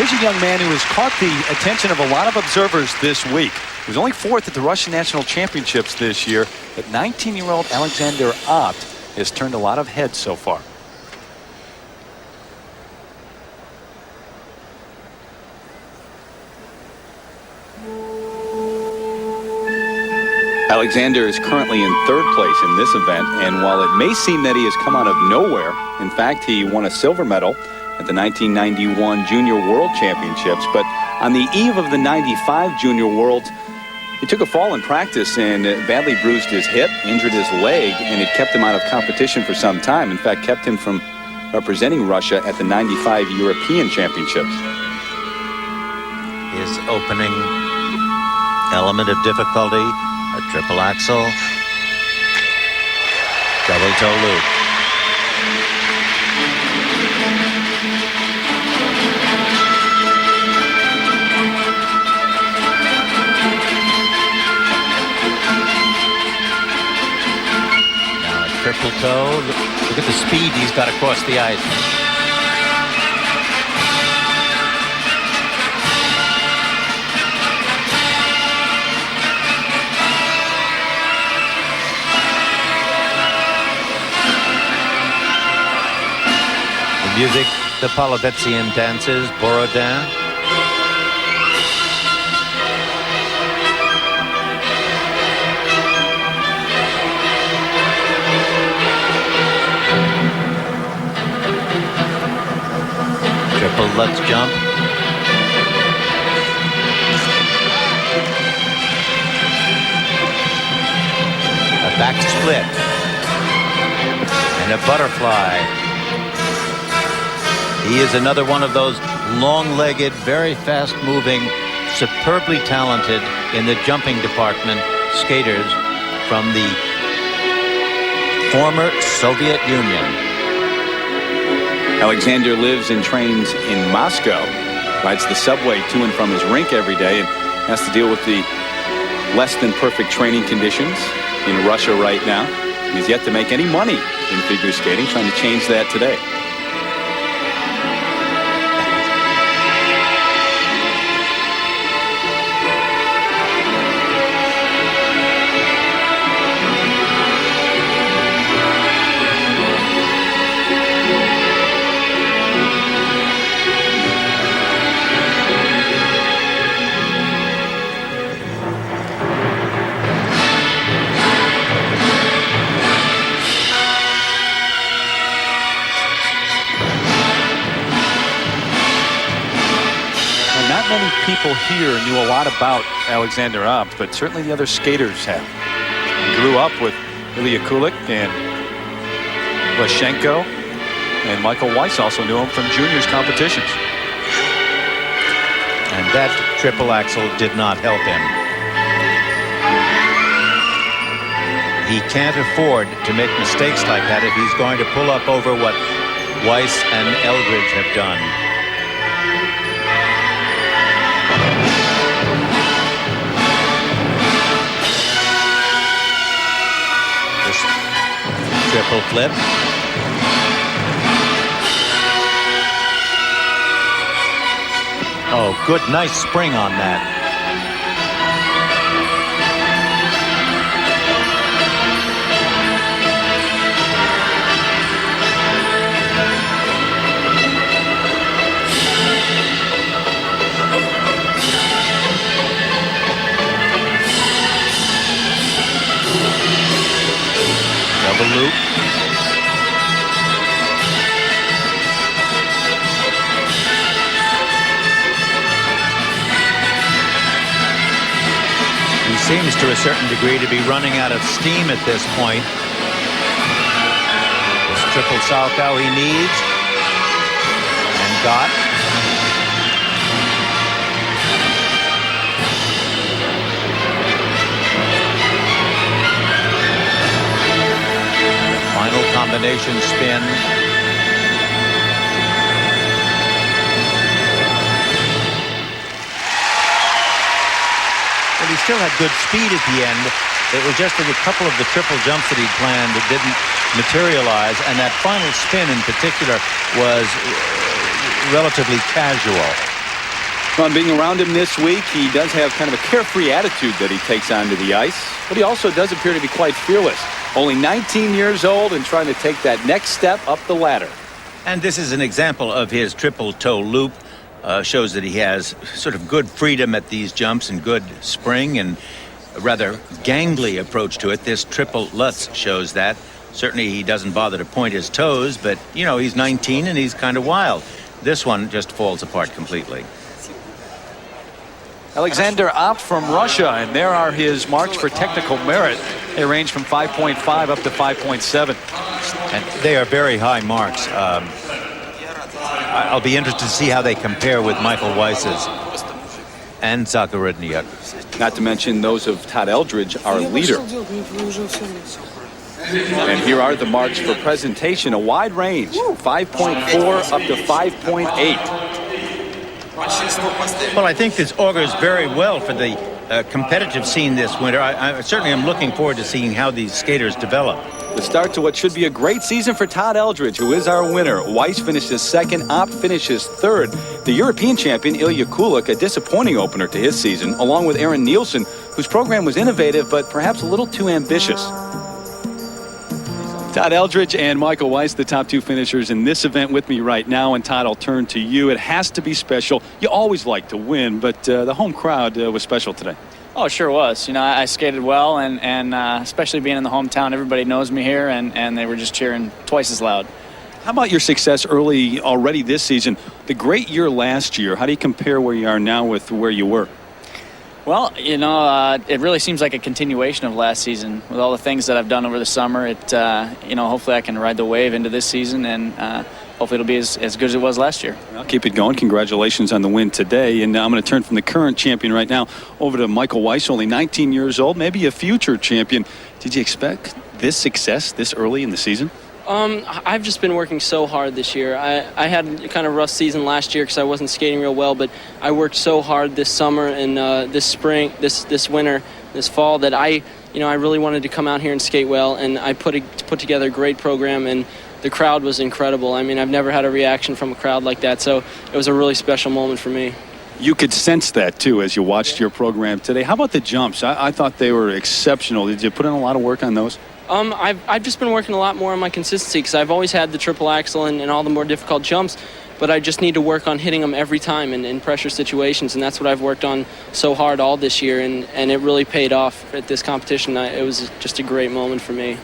Here's a young man who has caught the attention of a lot of observers this week. He was only fourth at the Russian National Championships this year, but 19-year-old Aleksandr Abt has turned a lot of heads so far. Aleksandr is currently in third place in this event, and while it may seem that he has come out of nowhere, in fact, he won a silver medal at the 1991 Junior World Championships, but on the eve of the 95 Junior Worlds, he took a fall in practice and badly bruised his hip, injured his leg, and it kept him out of competition for some time. In fact, kept him from representing Russia at the 95 European Championships. His opening element of difficulty, a triple axel, double toe loop. Now a triple toe. Look at the speed he's got across the ice. Music, the Polovetzian dances, Borodin. Triple Lutz jump. A back split. And a butterfly. He is another one of those long-legged, very fast-moving, superbly talented in the jumping department skaters from the former Soviet Union. Aleksandr lives and trains in Moscow, rides the subway to and from his rink every day, and has to deal with the less than perfect training conditions in Russia right now. He's yet to make any money in figure skating, trying to change that today. Not many people here knew a lot about Aleksandr Abt, but certainly the other skaters have. He grew up with Ilya Kulik and Lashenko, and Michael Weiss also knew him from juniors competitions. And that triple axel did not help him. He can't afford to make mistakes like that if he's going to pull up over what Weiss and Eldridge have done. Triple flip. Oh, good, nice spring on that. Double loop. He seems to a certain degree to be running out of steam at this point. This triple Salchow he needs and got. Final combination spin. But he still had good speed at the end. It was just that a couple of the triple jumps that he'd planned that didn't materialize, and that final spin in particular was relatively casual. Well, being around him this week, he does have kind of a carefree attitude that he takes onto the ice, but he also does appear to be quite fearless. Only 19 years old and trying to take that next step up the ladder. And this is an example of his triple toe loop. Shows that he has sort of good freedom at these jumps and good spring and a rather gangly approach to it. This triple Lutz shows that. Certainly he doesn't bother to point his toes, but, you know, he's 19 and he's kind of wild. This one just falls apart completely. Aleksandr Abt from Russia, and there are his marks for technical merit. They range from 5.5 up to 5.7. And they are very high marks. I'll be interested to see how they compare with Michael Weiss's and Zakharudniuk. Not to mention those of Todd Eldridge, our leader. And here are the marks for presentation, a wide range, 5.4 up to 5.8. Well, I think this augurs very well for the competitive scene this winter. I certainly am looking forward to seeing how these skaters develop. The start to what should be a great season for Todd Eldridge, who is our winner. Weiss finishes second, Abt finishes third. The European champion, Ilya Kulik, a disappointing opener to his season, along with Aaron Nielsen, whose program was innovative but perhaps a little too ambitious. Todd Eldridge and Michael Weiss, the top two finishers in this event with me right now. And Todd, I'll turn to you. It has to be special. You always like to win, but the home crowd was special today. Oh, it sure was. You know, I skated well, and especially being in the hometown, everybody knows me here, and they were just cheering twice as loud. How about your success early already this season? The great year last year, how do you compare where you are now with where you were? Well, you know, it really seems like a continuation of last season. With all the things that I've done over the summer, you know, hopefully I can ride the wave into this season, and hopefully it'll be as good as it was last year. Well, keep it going. Congratulations on the win today. And I'm going to turn from the current champion right now over to Michael Weiss, only 19 years old, maybe a future champion. Did you expect this success this early in the season? I've just been working so hard this year. I had kind of a rough season last year because I wasn't skating real well, but I worked so hard this summer and this spring, this winter, this fall that I really wanted to come out here and skate well, and I put together a great program, and the crowd was incredible. I mean, I've never had a reaction from a crowd like that, so it was a really special moment for me. You could sense that, too, as you watched your program today. How about the jumps? I thought they were exceptional. Did you put in a lot of work on those? I've just been working a lot more on my consistency because I've always had the triple axel and all the more difficult jumps, but I just need to work on hitting them every time in pressure situations, and that's what I've worked on so hard all this year, and it really paid off at this competition. It was just a great moment for me.